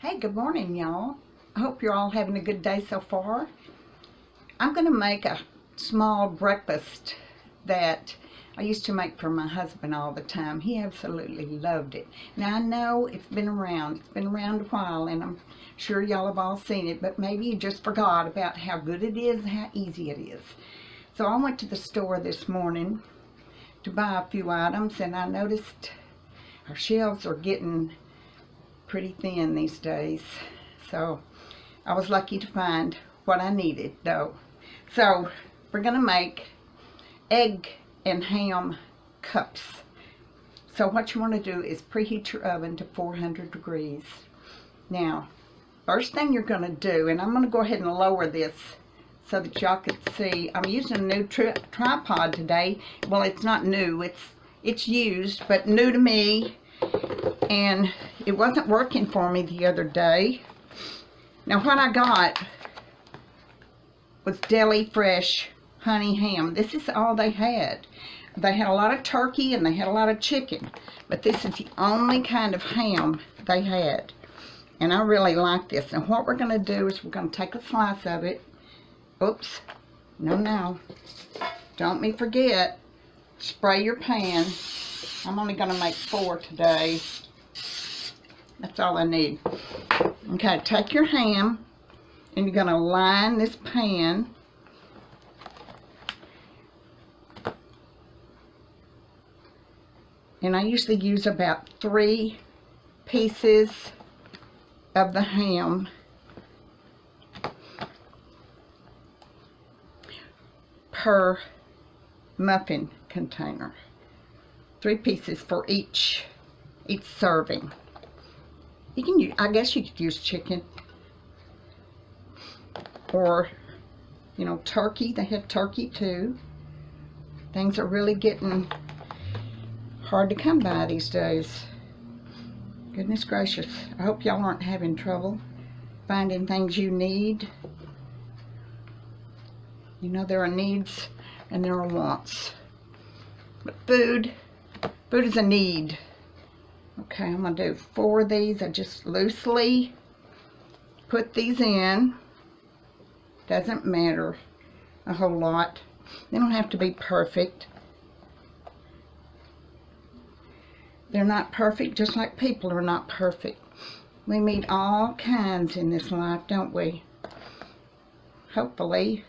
Hey, good morning, y'all. I hope you're all having a good day so far. I'm going to make a small breakfast that I used to make for my husband all the time. He absolutely loved it. Now, I know it's been around. It's been around a while, and I'm sure y'all have all seen it, but maybe you just forgot about how good it is and how easy it is. So I went to the store this morning to buy a few items, and I noticed our shelves are getting pretty thin these days, so I was lucky to find what I needed though. So we're gonna make egg and ham cups. So what you want to do is preheat your oven to 400 degrees. Now, first thing you're gonna do, and I'm gonna go ahead and lower this so that y'all can see. I'm using a new tripod today. Well, it's not new, it's used, but new to me, and it wasn't working for me the other day. Now what I got was deli fresh honey ham. This is all they had. They had a lot of turkey and they had a lot of chicken, but this is the only kind of ham they had, and I really like this. And what we're going to do is we're going to take a slice of it. Oops, no, don't me forget, spray your pan. I'm only going to make 4 today. That's all I need. Okay, take your ham and you're going to line this pan. And I usually use about 3 pieces of the ham per muffin container. 3 pieces for each serving. You can use, I guess you could use chicken or, you know, turkey. They have turkey too. Things are really getting hard to come by these days. Goodness gracious. I hope y'all aren't having trouble finding things you need. You know, there are needs and there are wants. But food is a need. Okay, I'm going to do 4 of these. I just loosely put these in. Doesn't matter a whole lot. They don't have to be perfect. They're not perfect, just like people are not perfect. We meet all kinds in this life, don't we? Hopefully,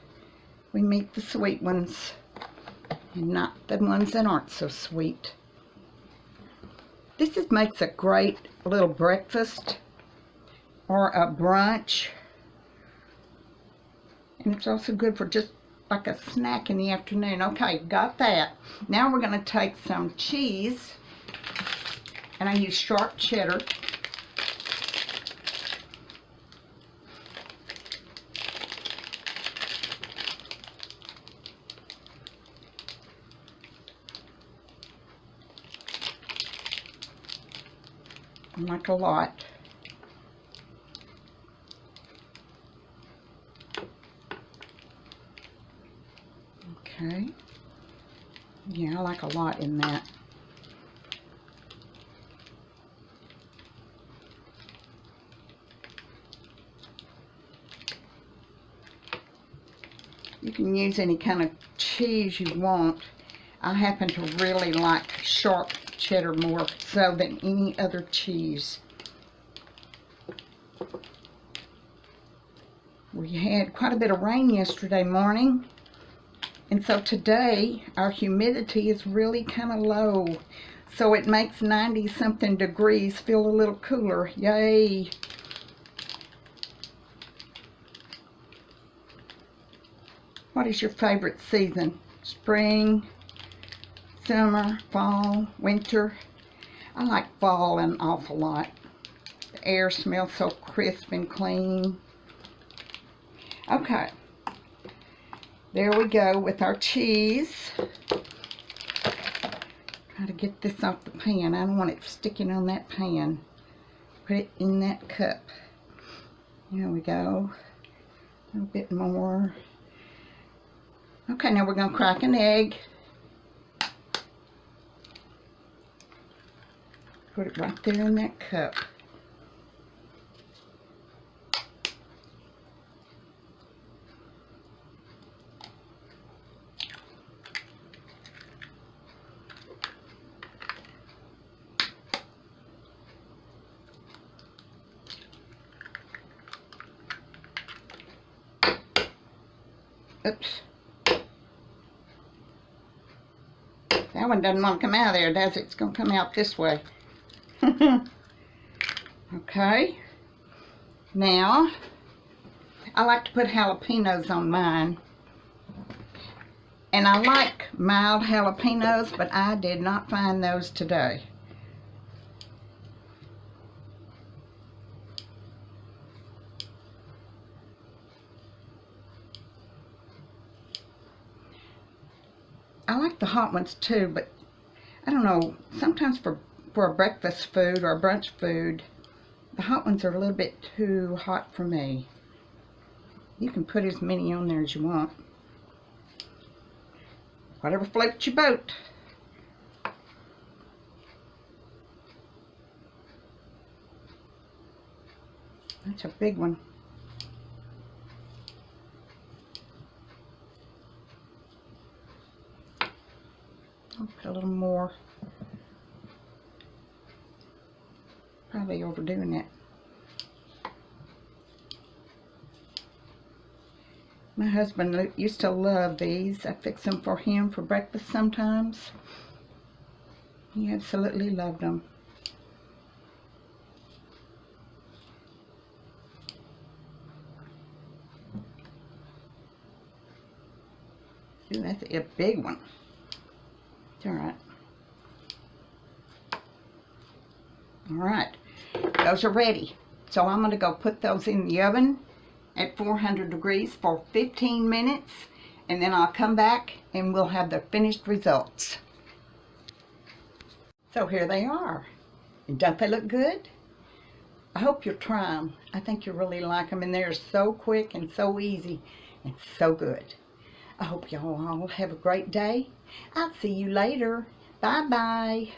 we meet the sweet ones and not the ones that aren't so sweet. This makes a great little breakfast or a brunch. And it's also good for just like a snack in the afternoon. Okay, got that. Now we're going to take some cheese. And I use sharp cheddar. I like a lot. Okay. Yeah, I like a lot in that. You can use any kind of cheese you want. I happen to really like sharp cheddar more so than any other cheese. We had quite a bit of rain yesterday morning, and so today our humidity is really kind of low, so it makes 90 something degrees feel a little cooler. Yay! What is your favorite season? Spring, summer, fall, winter? I like fall an awful lot. The air smells so crisp and clean. Okay, there we go with our cheese. Try to get this off the pan. I don't want it sticking on that pan. Put it in that cup. There we go. A little bit more. Okay, now we're going to crack an egg. Put it right there in that cup. Oops. That one doesn't want to come out of there, does it? It's going to come out this way. Okay. Now, I like to put jalapenos on mine. And I like mild jalapenos, but I did not find those today. I like the hot ones too, but I don't know, sometimes for a breakfast food or a brunch food, the hot ones are a little bit too hot for me. You can put as many on there as you want. Whatever floats your boat. That's a big one. I'll put a little more. Probably overdoing it. My husband used to love these. I fix them for him for breakfast sometimes. He absolutely loved them. Ooh, that's a big one. It's alright. Alright, those are ready. So I'm going to go put those in the oven at 400 degrees for 15 minutes, and then I'll come back and we'll have the finished results. So here they are. And don't they look good? I hope you'll try them. I think you'll really like them, and they're so quick and so easy and so good. I hope y'all all have a great day. I'll see you later. Bye-bye.